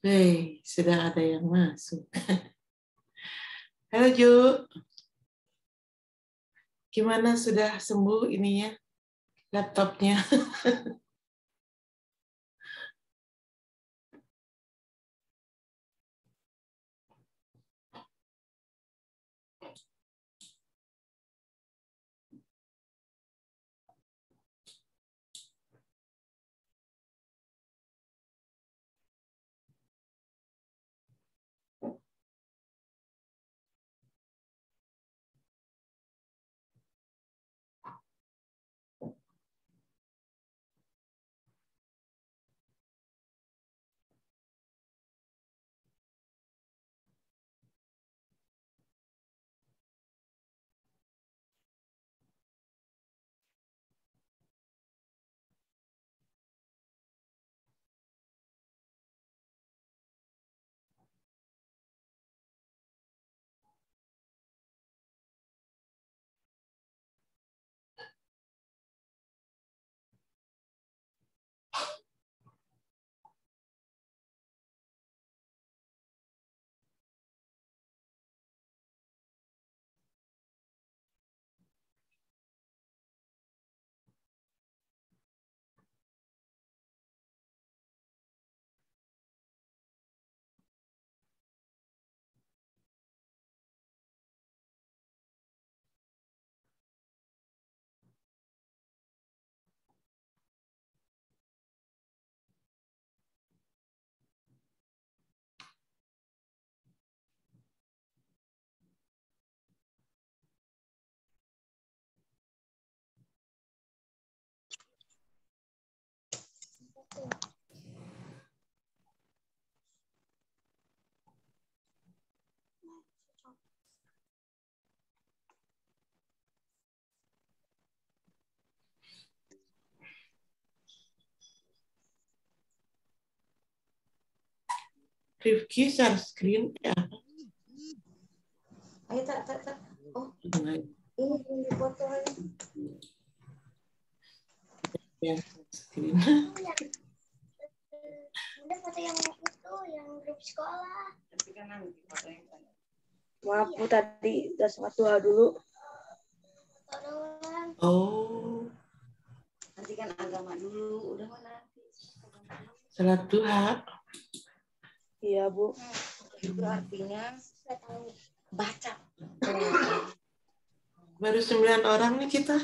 Hei, sudah ada yang masuk. Halo Ju, gimana sudah sembuh ininya, laptopnya? Rifki share screen ya? Ayo tak. Oh, Ini ini foto ya screen. Ada foto yang itu, yang grup sekolah. Maaf Bu, tadi udah sholat duha dulu. Oh, Nanti kan agama dulu, udah mana? salat duha. Iya Bu. Itu artinya baca. Baru 9 orang nih kita.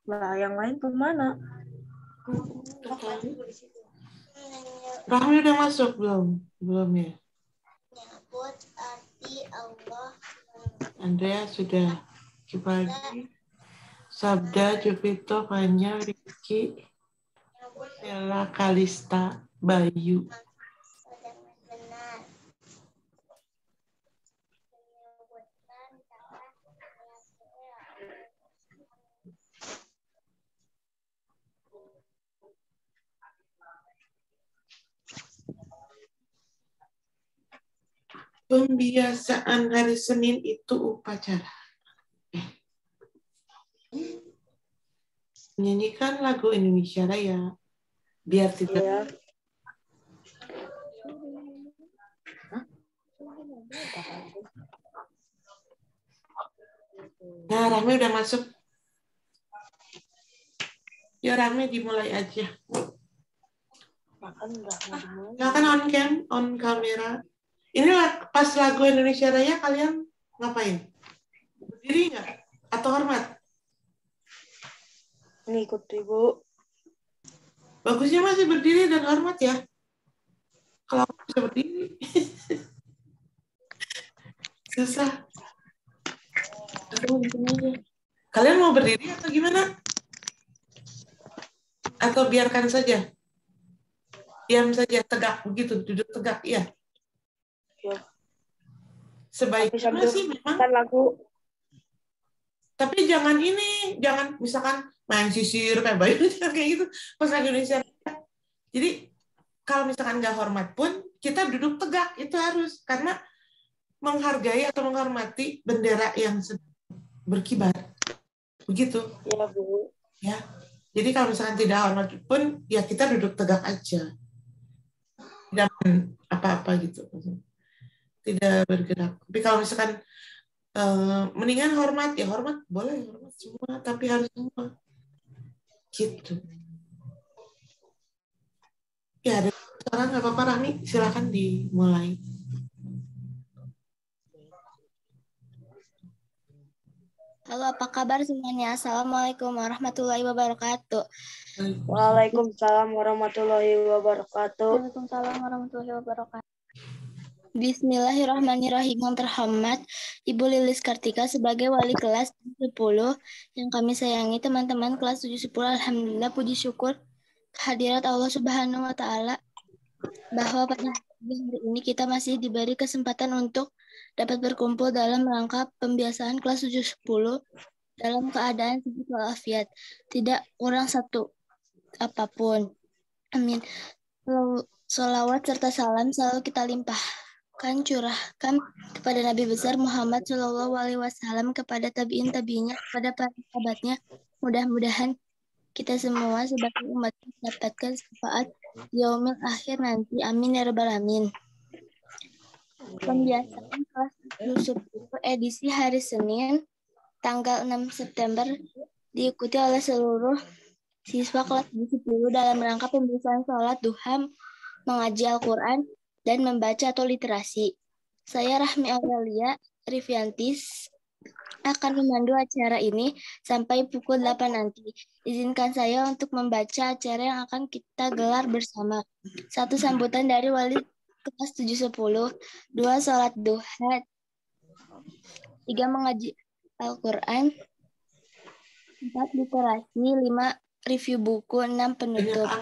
Nah, yang lain kemana? Rahmi udah masuk belum? Belum ya? Nyebut arti Allah. Andrea sudah. Kipagi. Sabda, Jupito, Fanya, Rifki, Stella, Kalista, Bayu. Benar. Pembiasaan hari Senin itu upacara. Menyanyikan lagu Indonesia Raya. Biar tidak... Iya. Nah, Rahmi udah masuk. Ya, Rahmi dimulai aja. Makan udah mau dimulai. Silakan on cam, on kamera. Ini pas lagu Indonesia Raya kalian ngapain? Berdiri nggak? Atau hormat? Ngikuti Bu. Bagusnya masih berdiri dan hormat ya. Kalau aku bisa berdiri. Susah. Kalian mau berdiri atau gimana? Atau biarkan saja? Diam saja, tegak begitu, duduk tegak, iya. Ya. Sebaiknya sih memang. Lagu. Tapi jangan ini, jangan misalkan main sisir kayak Bayu kayak gitu pas lagi Indonesia. Jadi kalau misalkan nggak hormat pun kita duduk tegak itu harus karena menghargai atau menghormati bendera yang berkibar. Begitu. Iya Bu. Ya. Jadi kalau misalkan tidak hormat pun, ya kita duduk tegak aja. Tidak apa-apa gitu. Tidak bergerak. Tapi kalau misalkan mendingan hormat, ya hormat. Boleh hormat semua, tapi harus semua. Gitu. Ya, ada sekarang nggak apa-apa, Rahmi. Silakan dimulai. Halo, apa kabar semuanya? Assalamualaikum warahmatullahi wabarakatuh. Waalaikumsalam warahmatullahi wabarakatuh. Waalaikumsalam warahmatullahi wabarakatuh. Bismillahirrahmanirrahim. Yang terhormat Ibu Lilis Kartika sebagai wali kelas 10 yang kami sayangi teman-teman kelas 710. Alhamdulillah puji syukur kehadirat Allah Subhanahu wa taala bahwa pada hari ini kita masih diberi kesempatan untuk dapat berkumpul dalam rangka pembiasaan kelas 710 dalam keadaan sehat walafiat, tidak kurang satu apapun. Amin. Sholawat serta salam selalu kita limpahkan, curahkan kepada Nabi besar Muhammad SAW, kepada tabiin tabiinnya, kepada para sahabatnya. Mudah-mudahan kita semua sebagai umat mendapatkan syafaat yaumil akhir nanti. Amin ya rabbal alamin. Pembiasaan kelas 10 edisi hari Senin tanggal 6 September diikuti oleh seluruh siswa kelas 10 dalam rangka pembiasaan sholat duha, mengaji Al-Quran, dan membaca atau literasi. Saya Rahmi Aurelia Riviantis akan memandu acara ini sampai pukul 8 nanti. Izinkan saya untuk membaca acara yang akan kita gelar bersama. 1. Sambutan dari wali kelas 710. 2. Sholat duha. 3. Mengaji Al-Quran. 4. Literasi. 5. Review buku. 6. Penutup.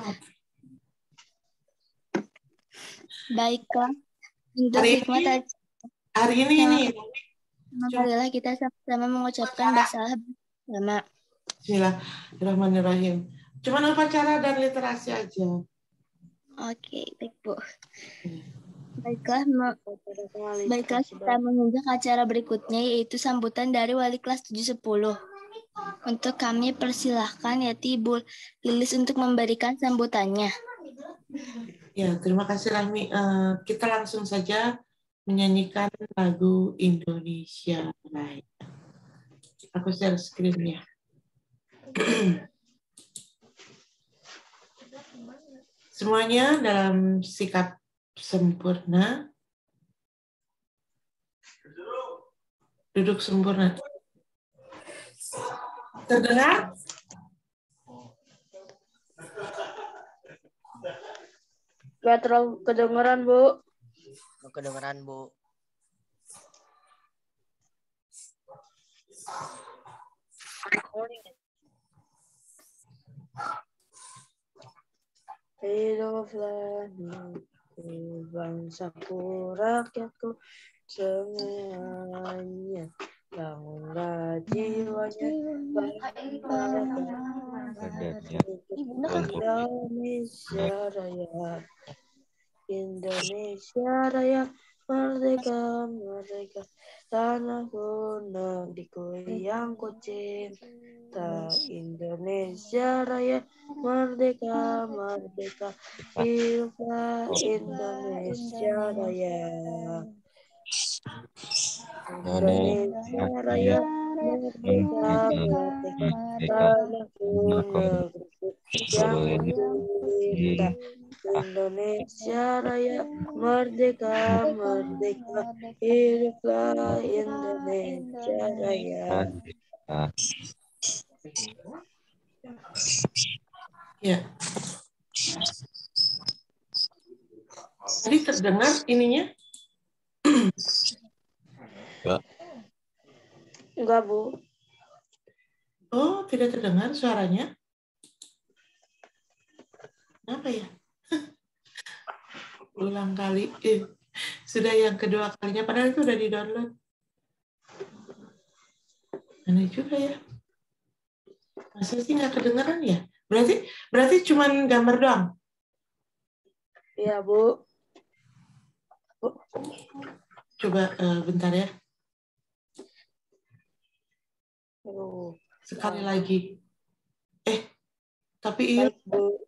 Baiklah. Untuk hikmat hari ini Alhamdulillah kita sama-sama mengucapkan basalah bersama. Bismillahirrahmanirrahim. Cuman upacara dan literasi aja. Oke, baik Bu. Baiklah kita menunjuk acara berikutnya, yaitu sambutan dari wali kelas 710. Untuk kami persilahkan Ibu Lilis untuk memberikan sambutannya. Ya, terima kasih Rahmi. Kita langsung saja menyanyikan lagu Indonesia Raya. Aku share screen-nya. Semuanya dalam sikap sempurna. Duduk sempurna. Terdengar? Gak terlalu kedengeran, Bu. Kedengeran, Bu. Hiduplah bangsaku, rakyatku semuanya. Bangunlah jiwanya, Indonesia Raya. Indonesia Raya, merdeka, merdeka, tanahku negeriku yang ku cinta. Indonesia Raya, merdeka, merdeka, hiduplah Indonesia Raya. Indonesia Raya, merdeka, merdeka, tanahku negeriku yang ku cinta. Indonesia Raya, merdeka, merdeka, hiduplah Indonesia Raya. Ya. Tadi terdengar ininya? Enggak, Bu. Oh, tidak terdengar suaranya? Kenapa ya? Ulang kali. Sudah yang kedua kalinya, padahal itu udah di-download. Aneh juga ya. Masa sih nggak kedengeran ya? Berarti cuman gambar doang? Iya, Bu. Coba bentar ya. Aduh. Sekali lagi. Tapi iya, Baik, Bu.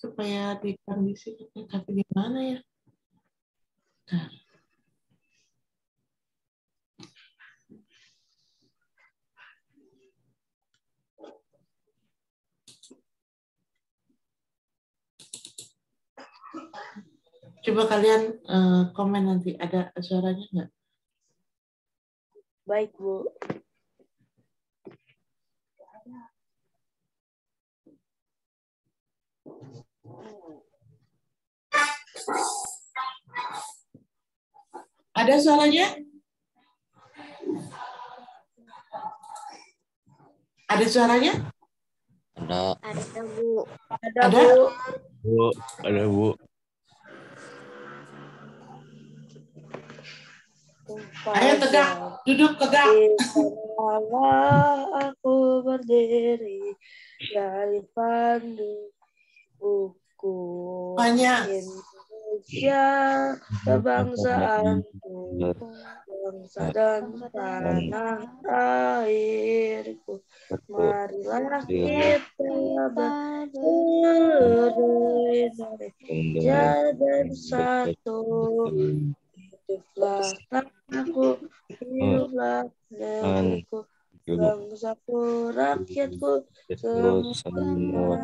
supaya dikondisi, tapi gimana ya? Nah. Coba kalian komen nanti, ada suaranya nggak? Baik, Bu. Ada suaranya? Ada suaranya? Ada. Ada, Bu. Ada, Ada? Bu. Bu, ada Bu. Ayo tegak, duduk tegak. Di sanalah aku berdiri dari pandu buku Banyak. Indonesia kebangsaanku, bangsa dan tanah airku. Marilah kita Indonesia bersatu. Hiduplah tanahku, hiduplah negeriku, bangsaku, rakyatku, semua.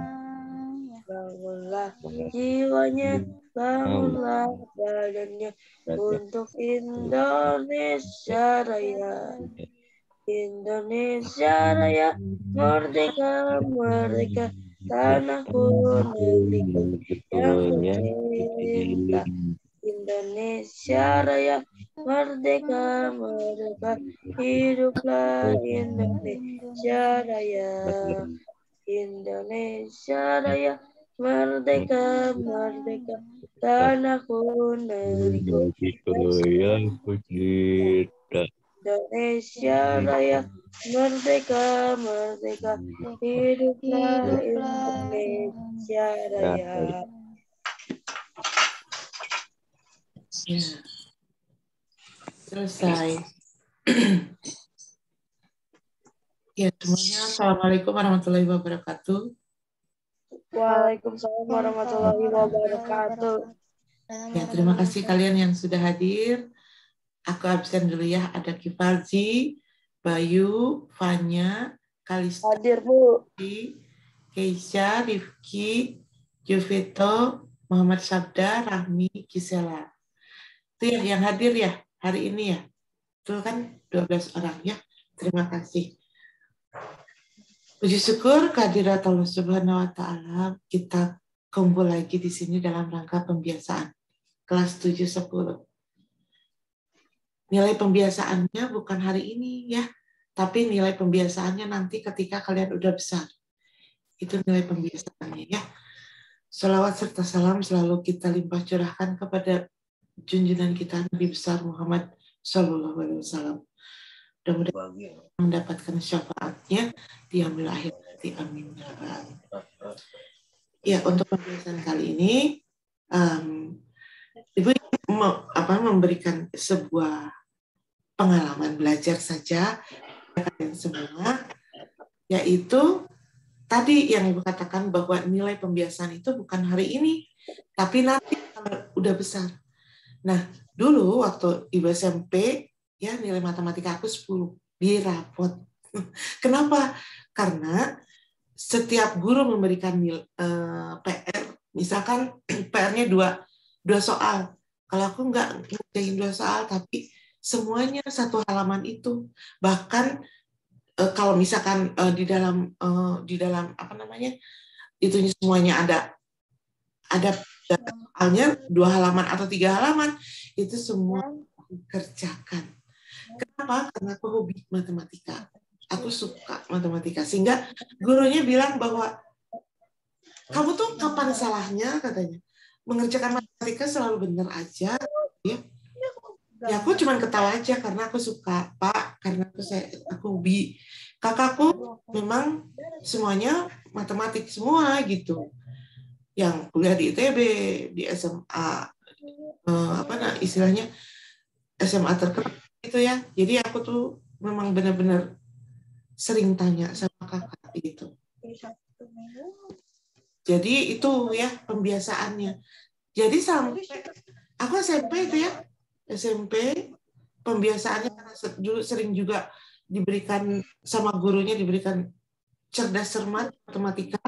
Bangunlah jiwanya, bangunlah badannya untuk Indonesia Raya. Indonesia Raya, merdeka, merdeka, tanahku, negeriku yang tercinta. Indonesia Raya, merdeka, merdeka, hiduplah Indonesia Raya. Indonesia Raya, merdeka, merdeka, tanahku, negeriku yang tercinta. Indonesia Raya, merdeka, merdeka, hiduplah Indonesia Raya. Ya. Selesai. Ya, semuanya. Assalamualaikum warahmatullahi wabarakatuh. Waalaikumsalam warahmatullahi wabarakatuh. Ya, terima kasih kalian yang sudah hadir. Aku absen dulu ya. Ada Kifalzi, Bayu, Fanya, Kalista, Hadir, Bu. Keisha, Rifki, Jovito, Muhammad Sabda, Rahmi, Gisela. Itu ya yang hadir ya hari ini ya. Itu kan 12 orang ya. Terima kasih. Puji syukur kehadirat Allah Subhanahu wa taala, kita kumpul lagi di sini dalam rangka pembiasaan kelas 7-10. Nilai pembiasaannya bukan hari ini ya, tapi nilai pembiasaannya nanti ketika kalian udah besar. Itu nilai pembiasaannya ya. Salawat serta salam selalu kita limpah curahkan kepada junjungan kita Nabi besar Muhammad Sallallahu Alaihi Wasallam. Mudah-mudahan mendapatkan syafaatnya di yaumil akhir. Amin. Ya, untuk pembiasaan kali ini, Ibu memberikan sebuah pengalaman belajar saja kalian semua, yaitu tadi yang Ibu katakan bahwa nilai pembiasaan itu bukan hari ini, tapi nanti kalau udah besar. Nah, dulu waktu Ibu SMP, ya nilai matematika aku 10 di rapot. Kenapa? Karena setiap guru memberikan PR, misalkan PR-nya dua soal. Kalau aku nggak ngerjain 2 soal, tapi semuanya 1 halaman itu. Bahkan kalau misalkan di dalam apa namanya, itu semuanya ada soalnya 2 halaman atau 3 halaman, itu semua kerjakan. Kenapa? Karena aku hobi matematika. Aku suka matematika. Sehingga gurunya bilang bahwa kamu tuh kapan salahnya, katanya. Mengerjakan matematika selalu benar aja. Ya, aku cuma ketawa aja karena aku suka, Pak. Karena aku hobi. Kakakku memang semuanya matematik semua gitu. Yang kuliah di ITB, di SMA, istilahnya SMA terkenal gitu ya. Jadi aku tuh memang benar-benar sering tanya sama kakak gitu. Jadi itu ya pembiasaannya. Jadi sampai aku SMP itu ya, SMP pembiasaannya karena dulu sering juga diberikan sama gurunya, diberikan cerdas cermat matematika.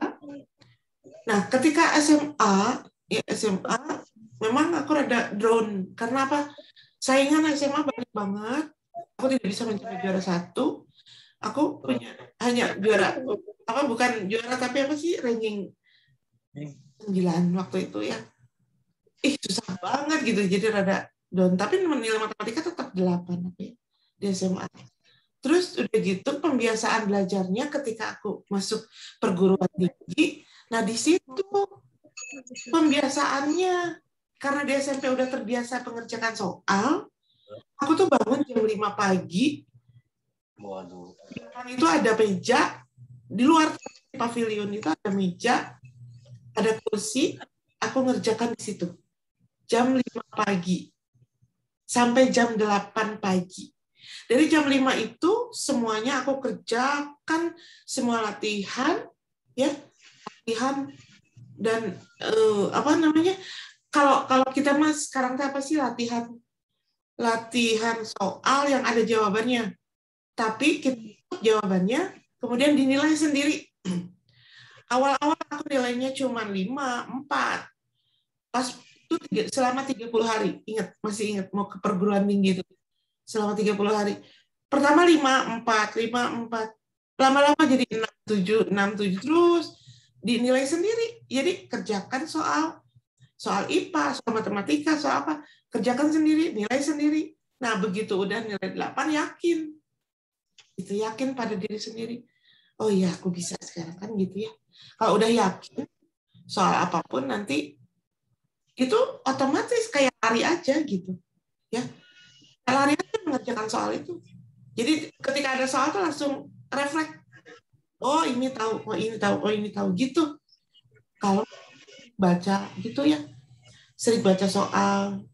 Nah, ketika SMA memang aku rada down. Karena apa? Saingan SMA banyak banget. Aku tidak bisa mencapai juara 1. Aku punya hanya juara, bukan juara, tapi ranking 9 waktu itu ya. Susah banget gitu, jadi rada down. Tapi nilai matematika tetap 8 ya, di SMA. Terus udah gitu pembiasaan belajarnya ketika aku masuk perguruan tinggi. Nah di situ pembiasaannya, karena di SMP udah terbiasa pengerjaan soal, aku tuh bangun jam 5 pagi. Waduh. Itu ada meja, di luar pavilion itu ada meja, ada kursi, aku ngerjakan di situ. Jam 5 pagi sampai jam 8 pagi. Dari jam 5 itu semuanya aku kerjakan, semua latihan, ya, latihan dan kalau kita mas sekarang apa sih latihan soal yang ada jawabannya, tapi kita jawabannya kemudian dinilai sendiri. Awal-awal aku nilainya cuma 5, 4. Pas itu selama 30 hari, masih ingat mau ke perguruan tinggi itu. Selama 30 hari. Pertama 5, 4. Lama-lama jadi 6, 7 terus dinilai sendiri. Jadi kerjakan soal IPA, soal matematika, soal apa, kerjakan sendiri, nilai sendiri. Nah, begitu udah nilai 8 yakin. Itu yakin pada diri sendiri. Oh iya, aku bisa sekarang kan gitu ya. Kalau udah yakin soal apapun nanti itu otomatis kayak lari aja gitu. Ya. Lari aja mengerjakan soal itu. Jadi ketika ada soal tuh langsung refleks. Oh ini tahu, oh ini tahu, oh ini tahu gitu. Kalau baca gitu ya, sering baca soal.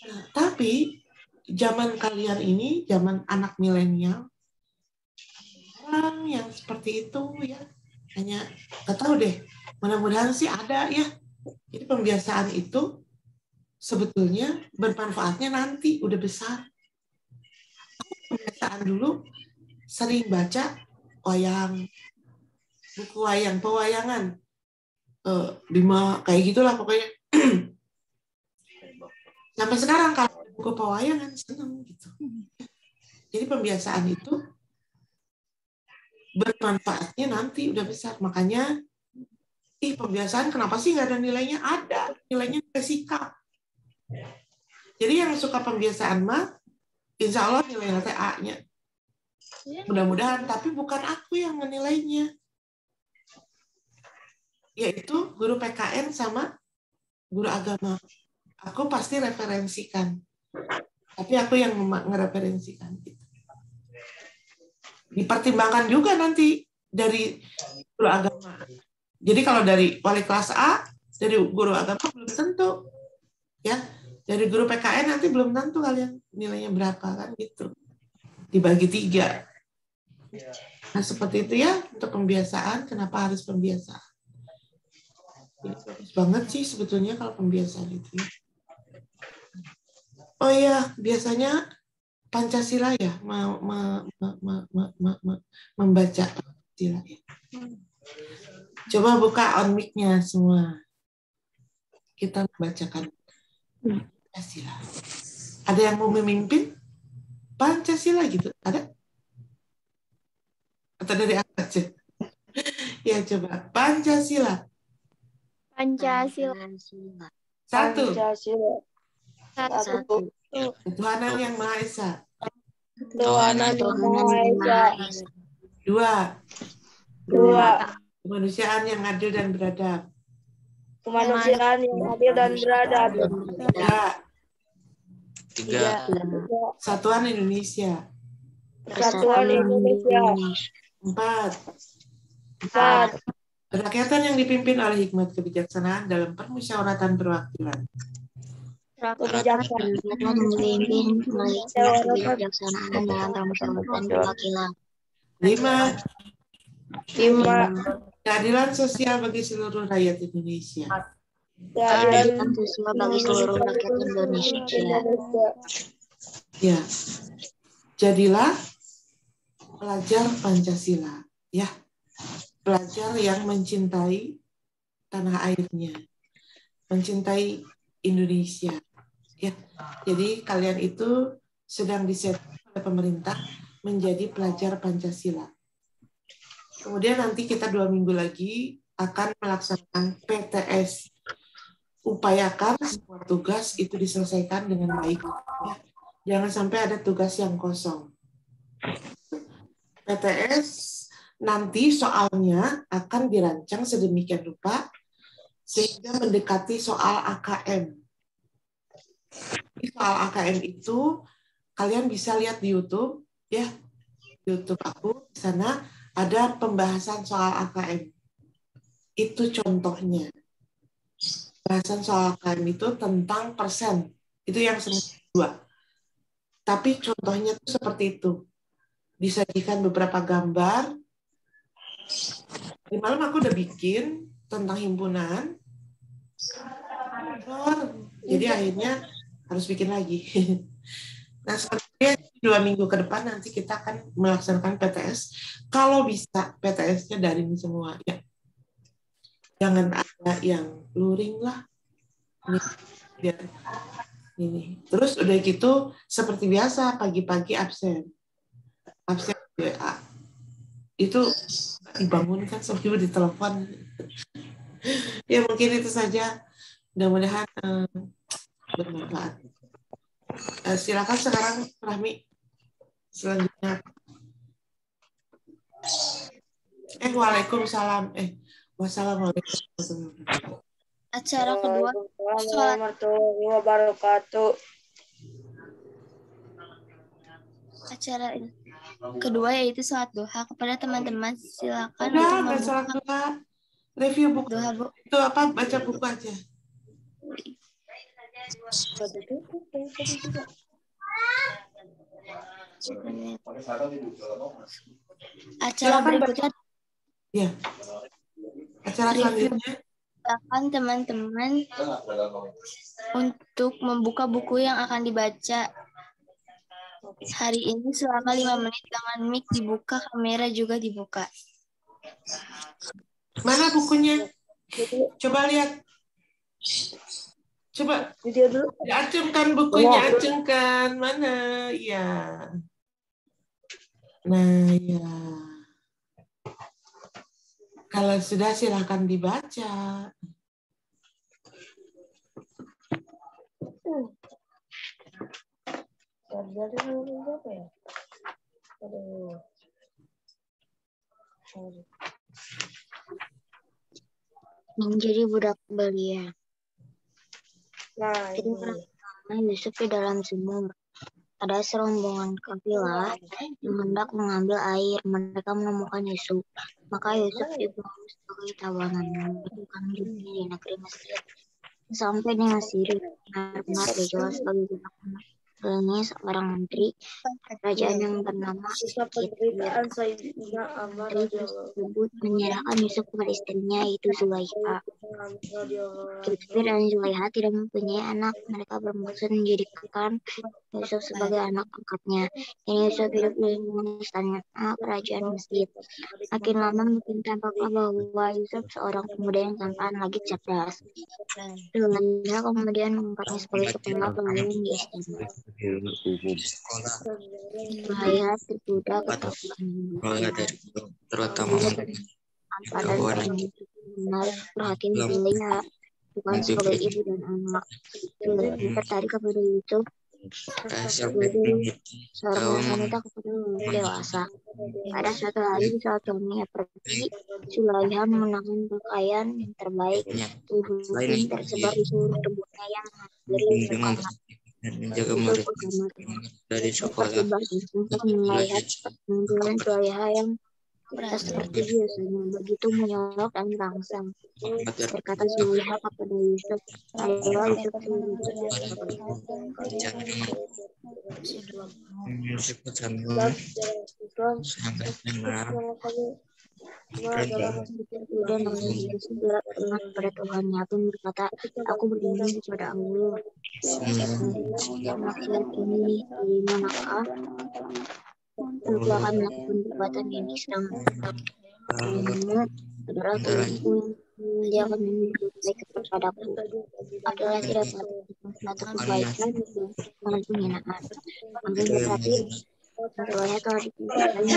Nah, tapi zaman kalian ini, zaman anak milenial, orang yang seperti itu ya, hanya nggak tahu deh. Mudah-mudahan sih ada ya. Jadi pembiasaan itu sebetulnya bermanfaatnya nanti udah besar. Pembiasaan dulu sering baca wayang, buku wayang, pewayangan, 5 kayak gitulah pokoknya. Sampai sekarang kalau buku pewayangan seneng gitu. Jadi pembiasaan itu bermanfaatnya nanti udah besar. Makanya pembiasaan kenapa sih nggak ada nilainya? Ada nilainya sikap. Jadi yang suka pembiasaan mah insya Allah nilainya A-nya. Mudah-mudahan, tapi bukan aku yang menilainya. Yaitu guru PKN sama guru agama. Aku pasti referensikan. Tapi aku yang ngereferensikan. Dipertimbangkan juga nanti dari guru agama. Jadi kalau dari wali kelas A, dari guru agama belum tentu. Ya, dari guru PKN nanti belum tentu kalian nilainya berapa kan gitu. Dibagi 3. Nah seperti itu ya untuk pembiasaan. Kenapa harus pembiasaan? Bagus banget sih sebetulnya kalau pembiasaan itu. Oh iya, biasanya Pancasila ya, membaca Pancasila ya. Coba buka on mic-nya semua. Kita membacakan Pancasila. Ada yang mau memimpin Pancasila gitu? Ada? Atau dari atas? Ya coba. Pancasila. Pancasila. 1. Pancasila. 1. Ketuhanan yang Maha Esa. Ketuhanan yang Maha Esa. 2. 2. Kemanusiaan yang adil dan beradab. Kemanusiaan yang adil dan beradab. 3. Persatuan Indonesia. Persatuan Indonesia. 4. Kerakyatan yang dipimpin oleh hikmat kebijaksanaan dalam permusyawaratan perwakilan. Kebijaksanaan. kebijaksanaan dalam permusyawaratan perwakilan. 5. 5. Keadilan sosial bagi seluruh rakyat Indonesia. Keadilan sosial bagi seluruh rakyat Indonesia. Ya, jadilah pelajar Pancasila, ya, pelajar yang mencintai tanah airnya, mencintai Indonesia, ya. Jadi kalian itu sedang disetting oleh pemerintah menjadi pelajar Pancasila. Kemudian nanti kita 2 minggu lagi akan melaksanakan PTS. Upayakan semua tugas itu diselesaikan dengan baik. Ya. Jangan sampai ada tugas yang kosong. PTS nanti soalnya akan dirancang sedemikian rupa sehingga mendekati soal AKM. Soal AKM itu kalian bisa lihat di YouTube, ya, YouTube aku di sana ada pembahasan soal AKM. Itu contohnya. Pembahasan soal AKM itu tentang persen. Itu yang semester 2. Tapi contohnya itu seperti itu. Disajikan beberapa gambar. Di malam aku udah bikin tentang himpunan. Jadi akhirnya harus bikin lagi. Nah, sepertinya 2 minggu ke depan nanti kita akan melaksanakan PTS. Kalau bisa PTS-nya daring semua, ya. Jangan ada yang luring lah. Ini. Terus udah gitu seperti biasa pagi-pagi absen WA. Itu dibangunkan sambil ditelepon. Ya mungkin itu saja. Mudah-mudahan bermanfaat. Silakan sekarang Rahmi. Selanjutnya. Waalaikumsalam. Wassalamualaikum. Acara kedua, Assalamualaikum warahmatullahi wabarakatuh. acara kedua yaitu sholat duha. Kepada teman-teman silakan Udah, untuk nggak salah membuka duha. Review buku. duha, Bu. Itu apa? Baca buku aja. Acara Silakan, berikutnya Ya. Acara selanjutnya. silakan teman-teman untuk membuka buku yang akan dibaca. Hari ini selama 5 menit dengan mic dibuka, kamera juga dibuka. Mana bukunya? Coba lihat. Coba Video dulu. diacungkan bukunya, acungkan. Mana? Iya. Nah, ya. Kalau sudah silakan dibaca. Menjadi budak belia. Nah, Jadi pertama Yusuf di dalam sumur. Ada serombongan kafilah yang hendak mengambil air. Mereka menemukan Yusuf. Maka Yusuf dibuang sebagai tawanan. Bukan di negeri Mesir. Sampai di Mesir, benar-benar dijual sebagai budak. Ini seorang menteri kerajaan yang bernama penderitaan Sayyidina Amr Menteri tersebut menyerahkan Yusuf kepada istrinya, yaitu Zulaiha. Kifir dan Zulaiha tidak mempunyai anak. Mereka bermaksud menjadikan Yusuf sebagai anak angkatnya. Ini Yusuf hidup di lingkungan istana kerajaan Mesir. Makin lama makin tampaklah bahwa Yusuf seorang pemuda yang tampan lagi cerdas. Zulaiha kemudian mengangkatnya sebagai kepala pelayan di istana. Zulaiha tergoda ketakutan terutama dan harus perhatian Zulaiha bukan sebagai ibu dan anak. Zulaiha tertarik kepada Yusuf sebagai seorang wanita kepada lelaki dewasa. Pada suatu hari saat suaminya pergi, Zulaiha mengenakan pakaian yang terbaik. Tubuh pun tersebar di seluruh tubuhnya yang beri kamar. menjaga murid dari sekolah. Untuk melihat penampilan Zulaiha yang seperti biasanya, begitu menyolok dan rangsang. Berkata Zulaiha kepada Yusuf, ayolah Yusuf Yusuf sambil adalah dan berat berat pada Tuhannya pun berkata, aku berlindung kepada Allah. Maksud ini di manakah aku akan melakukan perbuatan ini sedang adalah Tuhanku yang akan baik kepadaku adalah tidak satu kebaikan dengan penghinaan. Akan tetapi Tuhannya telah dipindahkan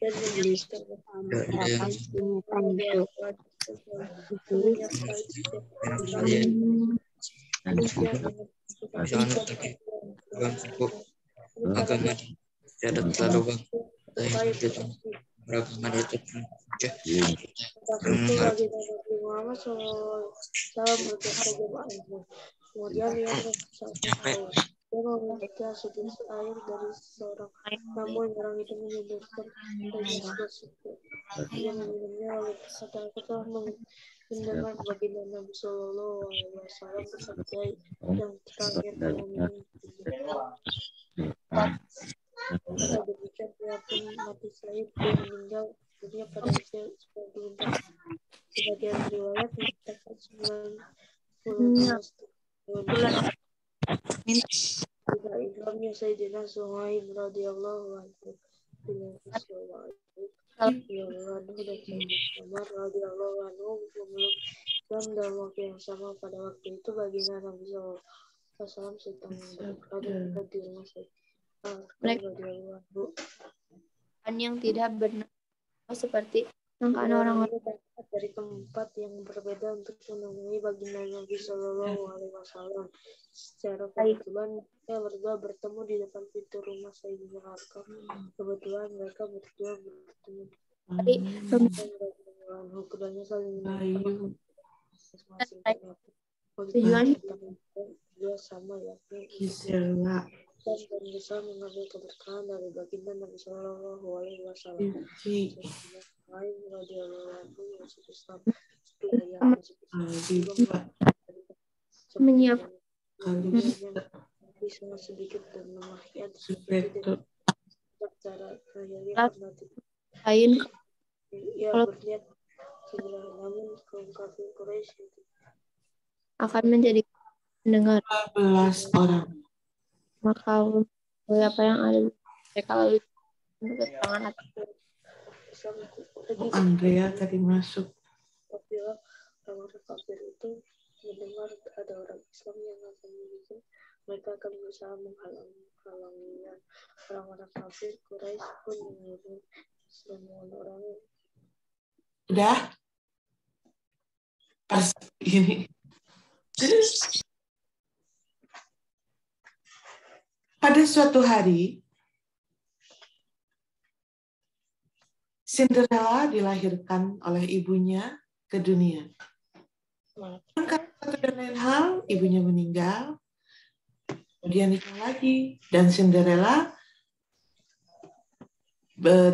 dan iblis harapan ingatan itu. Agama tidak terlalu beragama itu kemudian ia memiliki sedikit air dari seorang, namun orang itu menyebutkan ia meminumnya lalu berkata, aku telah mendengar baginda Nabi Sallallahu Alaihi Wasallam bersabda yang terakhir kamu minum. Setelah demikian ia pun mati syahid dan meninggal dunia pada usia 94 tahun. Sebagian riwayat mengatakan 90 tahun. Tidak Islamnya Sayyidina Suhaib radhiyallahu anhu dengan Rasulullah radhiyallahu dan Sayyidina Umar radhiyallahu anhu memeluk Islam dalam waktu yang sama. Pada waktu itu baginda Nabi Sallallahu Alaihi Wasallam sedang berada di rumah Sayyidina radhiyallahu anhu. Yang tidak benar seperti sangkaan orang-orang dari tempat yang berbeda untuk menemui baginda Nabi Sallallahu Alaihi Wasallam. Secara kebetulan mereka berdua bertemu di depan pintu rumah Sayyidina Arqam. Kebetulan mereka berdua bertemu. Keduanya saling masing-masing dia sama yakni dan bisa mengambil keberkahan dari baginda Nabi Sallallahu Alaihi Wasallam. Lain radhiyallahu anhu masuk Islam menyiapkan bisa sedikit dan lemahnya seperti cara lain ia berniat sebelah, namun kaum kafir Quraisy akan menjadi pendengar 12 orang. maka apa yang ada mereka lalu keterangan atas Andrea tadi masuk. apabila orang-orang kafir itu mendengar ada orang Islam yang akan menuju, mereka akan berusaha menghalanginya. Orang-orang kafir Quraisy pun mengirim semua orang. Udah? Pas ini. Pada suatu hari, Cinderella dilahirkan oleh ibunya ke dunia. Karena satu dan lain hal, ibunya meninggal, kemudian nikah lagi, dan Cinderella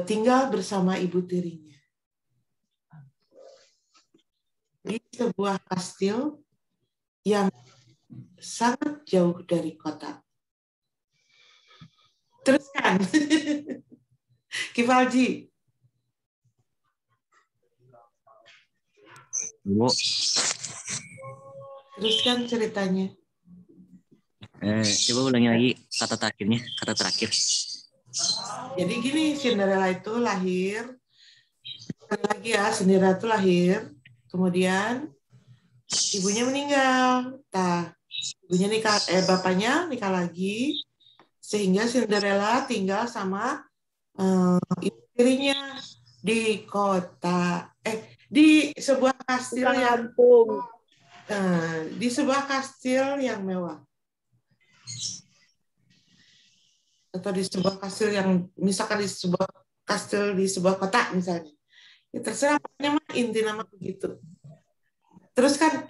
tinggal bersama ibu tirinya di sebuah kastil yang sangat jauh dari kota. Teruskan, Kifalji. Bu. Teruskan ceritanya. Coba ulangi lagi kata terakhir. Jadi gini, Cinderella itu lahir. Sekali lagi ya, Cinderella itu lahir. Kemudian ibunya meninggal. Ibunya bapaknya nikah lagi. Sehingga Cinderella tinggal sama ibu tirinya di kota. Di sebuah kastil yang mewah, atau di sebuah kastil yang misalkan di sebuah kastil di sebuah kota misalnya, ya terserah, pokoknya mah inti nama begitu. Terus kan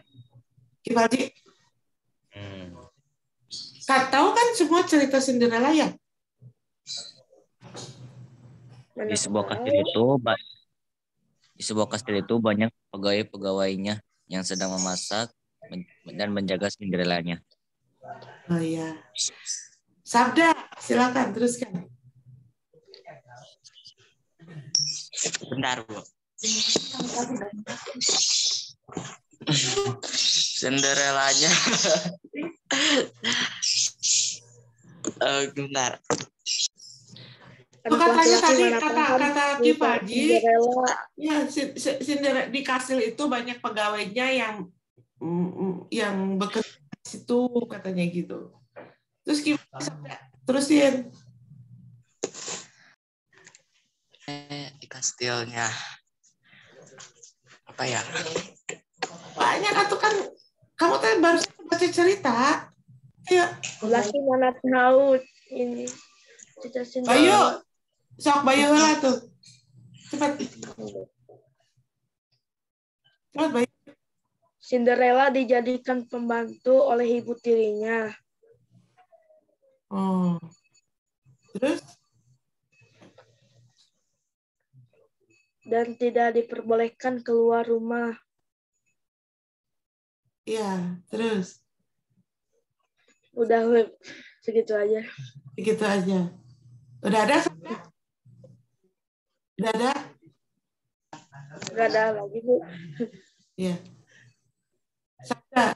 Kifalji, tahu kan semua cerita Cinderella ya? Di sebuah kastil itu banyak pegawai-pegawainya yang sedang memasak dan menjaga Cinderella-nya. Oh iya. Sabda, silakan teruskan. Bentar, Bu. Cinderellanya. Bentar. Katanya tadi mengatakan kata Kifaji, Cinderella. ya Cinderella di kastil itu banyak pegawainya yang bekerja di situ katanya gitu. Terus gimana? Terusin. Di kastilnya. Apa ya? Banyak atau kan kamu tadi baru baca cerita. Ya. Laki mana tahu ini. Cerita Cinderella. Bayu, sok Bayu lah tuh. Cepat. Cepat Bayu. Cinderella dijadikan pembantu oleh ibu tirinya. Oh. Terus? Dan tidak diperbolehkan keluar rumah. Iya, terus. Udah, segitu aja. Segitu aja. Udah ada? Udah ada? Nggak ada lagi, Bu. Iya. Sada.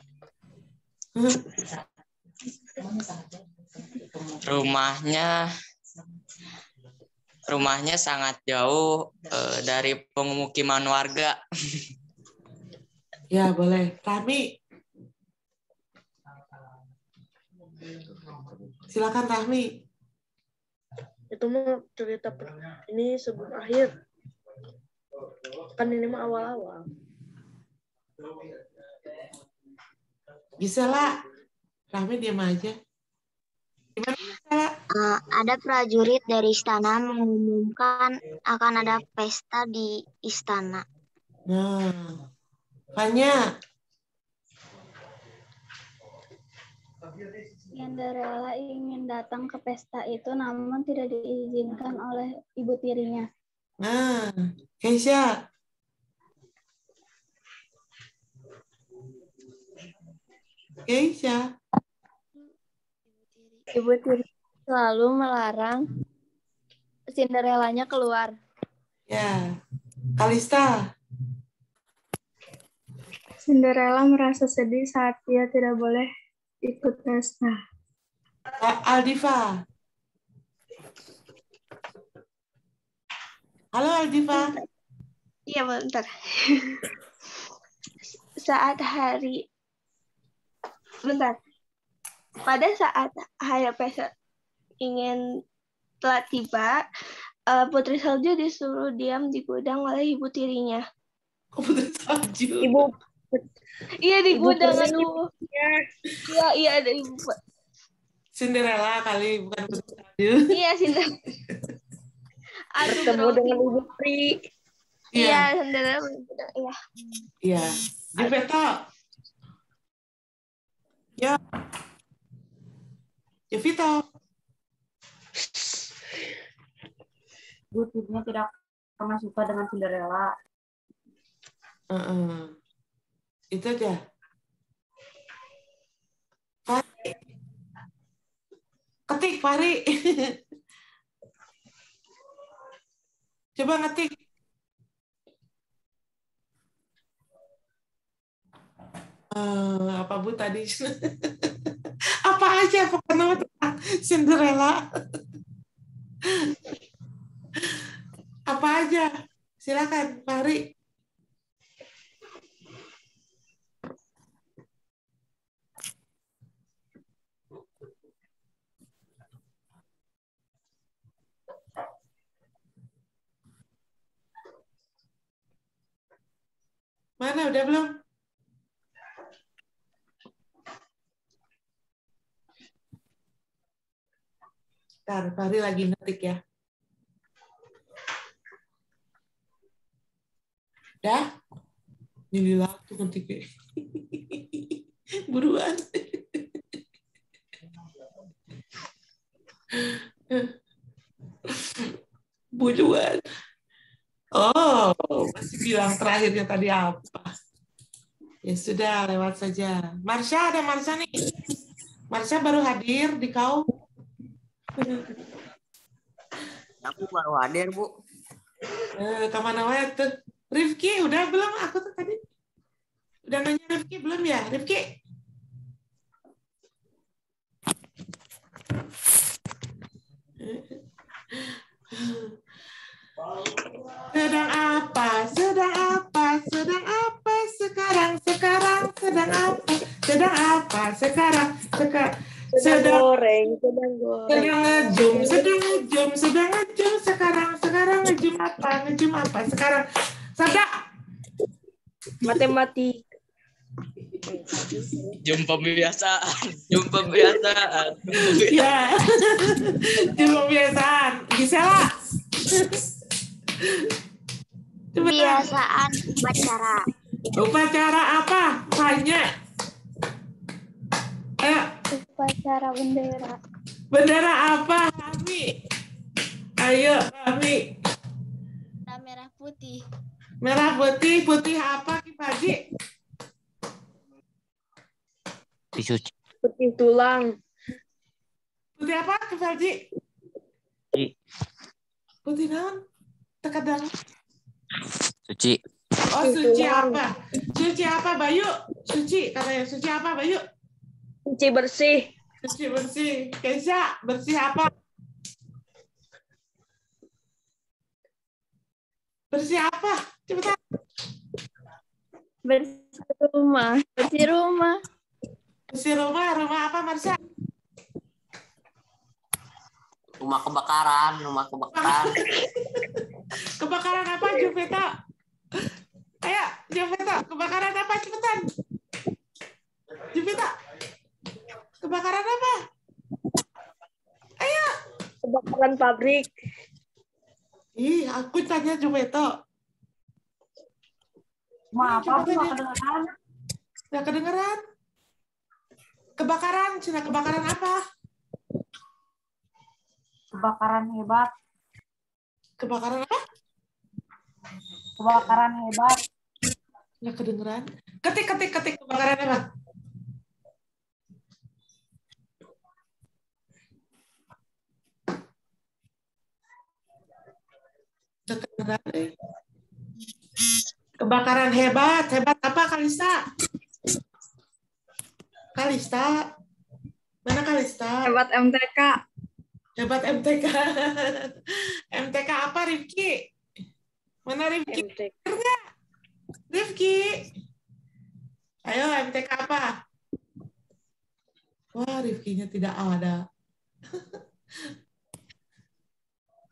Rumahnya sangat jauh dari pemukiman warga. Ya, boleh. Rahmi. Silakan Rahmi. Itu mah cerita ini sebelum akhir. Kan ini mah awal-awal. Bisa lah. Rahmi diam aja. Gimana Gisela? Ada prajurit dari istana mengumumkan akan ada pesta di istana. Nah, Fanya. Cinderella ingin datang ke pesta itu namun tidak diizinkan oleh ibu tirinya. Nah, Keisha. Keisha. Ibu tiri selalu melarang Cinderellanya keluar. Ya. Kalista. Cinderella merasa sedih saat dia tidak boleh ikut pesta. Aldiva. Halo Aldiva. Iya, bentar. Pada saat hari pesta telah tiba, Putri Salju disuruh diam di gudang oleh ibu tirinya. Putri Salju. Iya, di gudang, aduh. Iya ada ibu. Cinderella kali, bukan Putri Salju. Iya, Cinderella. Aduh, bertemu dengan ibu Pri. Iya, Cinderella. Iya. Iya. Di peta. Ya. Vito. Ibu tirinya tidak pernah suka dengan Cinderella. Itu aja. Fari. Ketik, Fari. Coba ngetik. Apa Bu tadi? Apa aja pokoknya tentang Cinderella. Apa aja? Silakan, Fari. Mana udah belum? Ntar, Fahri lagi ngetik ya. Dah? Ini lah tuh ngetiknya. Buruan. Buruan. Oh, masih bilang terakhirnya tadi apa? Ya sudah, lewat saja. Marsha, ada Marsha nih. Marsha baru hadir di kau. Aku baru hadir, Bu. Kemana wae tuh? Rifki, udah belum? Aku tuh tadi udah nanya Rifki belum ya? Rifki? Sedang apa? Sedang apa? Sedang apa sekarang? Sekarang sedang apa? Sedang apa sekarang? Sedang goreng, sedang goreng. Sedang ngejum, sedang ngejum, sedang ngejum sekarang. Sekarang ngejum apa? Ngejum apa sekarang? Sada. Matematik. Jum pembiasaan. Jum pembiasaan. Ya. Jum pembiasaan. Gisela. Kebiasaan upacara. Upacara apa? Tanya. Ayo. Upacara bendera. Bendera apa, Kami? Ayo, Kami. Merah putih. Merah putih, putih apa, Kipaji? Disuci. Putih tulang. Putih apa, Kipaji? Putih naon? Tekadang. Suci. Oh, suci apa? Suci apa, Bayu? Suci, katanya. Suci apa, Bayu? Suci bersih. Suci bersih. Keisha, bersih apa? Bersih apa? Cepetan. Bersih rumah. Bersih rumah. Bersih rumah. Rumah apa, Marsha? Rumah kebakaran, rumah kebakaran. Kebakaran apa, Joveta? Ayo, Joveta, kebakaran apa? Cepetan. Joveta, kebakaran apa? Ayo. Kebakaran pabrik. Ih, aku tanya Joveta. Maaf, aku nggak kedengeran. Nggak kedengeran. Kebakaran, Cina, kebakaran apa? Kebakaran hebat. Kebakaran apa? Kebakaran hebat. Nggak kedengeran. Ketik, kebakaran apa? Nggak kedengeran, Kebakaran hebat. Hebat apa, Kalista? Kalista? Mana Kalista? Hebat MTK. Hebat MTK. MTK apa, Rifki? Mana Rifki? Rifki? Ayo, MTK apa? Wah, Rifkinya tidak ada.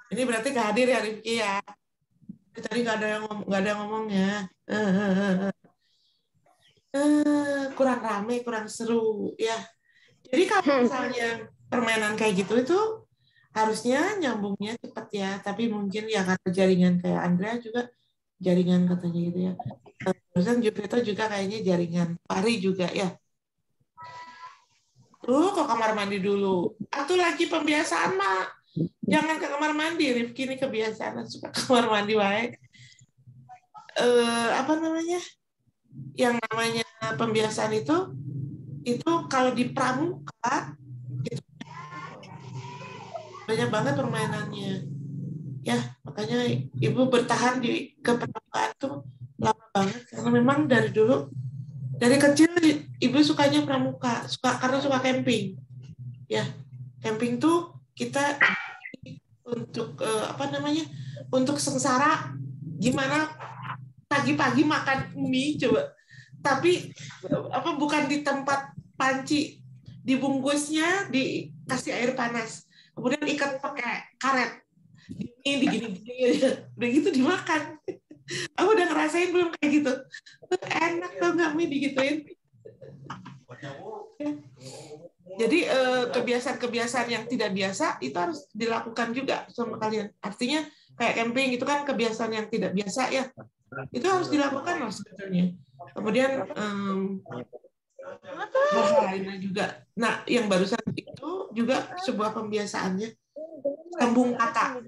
Ini berarti nggak hadir ya, Rifki ya? Tadi nggak ada yang ngomongnya. Kurang rame, kurang seru ya. Jadi kalau misalnya permainan kayak gitu itu harusnya nyambungnya cepat ya, tapi mungkin ya karena jaringan kayak Andrea juga jaringan katanya gitu ya. Terusan Jupiter juga kayaknya jaringan. Pari juga ya. Ke kamar mandi dulu. Atau lagi pembiasaan mak. Jangan ke kamar mandi. Rifki ini kebiasaan suka ke kamar mandi baik. Apa namanya? Yang namanya pembiasaan itu kalau di pramuka itu banyak banget permainannya. Ya, makanya Ibu bertahan di kepramukaan itu lama banget karena memang dari dulu dari kecil Ibu sukanya pramuka, karena suka camping. Ya, camping tuh kita untuk untuk sengsara gimana pagi-pagi makan mie coba. Tapi bukan di tempat panci, dibungkusnya dikasih air panas. Kemudian ikat pakai karet. Ini digini-gini udah gitu dimakan. Aku udah ngerasain belum kayak gitu. Enak tuh nggak mie digituin. Jadi kebiasaan-kebiasaan yang tidak biasa itu harus dilakukan juga sama kalian. Artinya kayak camping itu kan kebiasaan yang tidak biasa ya. Itu harus dilakukan loh sebetulnya. Kemudian bahasa lainnya juga. Nah, yang barusan itu juga sebuah pembiasaannya sambung kata.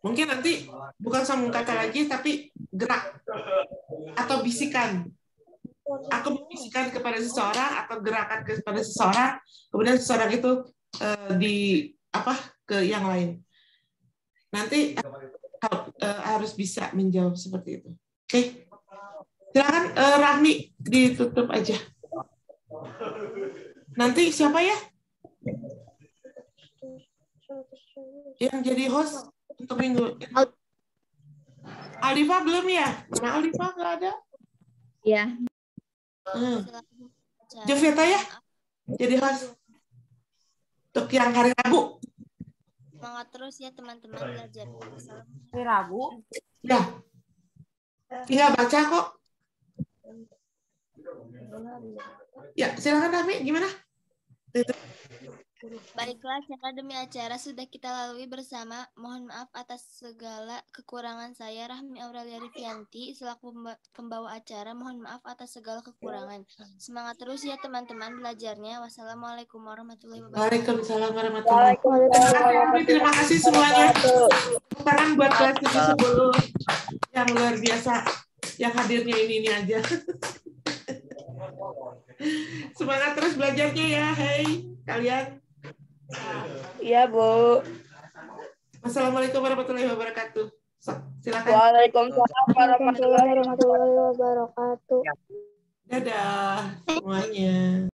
Mungkin nanti bukan sambung kata lagi, tapi gerak atau bisikan. Aku membisikkan kepada seseorang atau gerakan kepada seseorang, kemudian seseorang itu ke yang lain. Nanti harus bisa menjawab seperti itu. Oke. Silakan Rahmi ditutup aja. Nanti siapa ya? Yang jadi host untuk minggu. Alifa belum ya? Mana Alifa nggak ada? Iya. Jovita ya? Jadi host untuk yang hari Rabu. Semangat terus ya teman-teman belajar. Hari Rabu? Ya. Tinggal baca kok. Ya, silakan Rahmi, gimana? Baiklah, cara demi acara sudah kita lalui bersama. Mohon maaf atas segala kekurangan saya, Rahmi Aurelia Rivianti, selaku pembawa acara. Mohon maaf atas segala kekurangan. Semangat terus ya teman-teman belajarnya. Wassalamualaikum warahmatullahi wabarakatuh. Waalaikumsalam warahmatullahi wabarakatuh. Terima kasih semuanya. Tangan buat kelas 710 yang luar biasa. Yang hadirnya ini aja. Semangat terus belajarnya ya, hei kalian. Iya, Bu. Wassalamualaikum warahmatullahi wabarakatuh. Silakan. Waalaikumsalam warahmatullahi wabarakatuh. Dadah semuanya.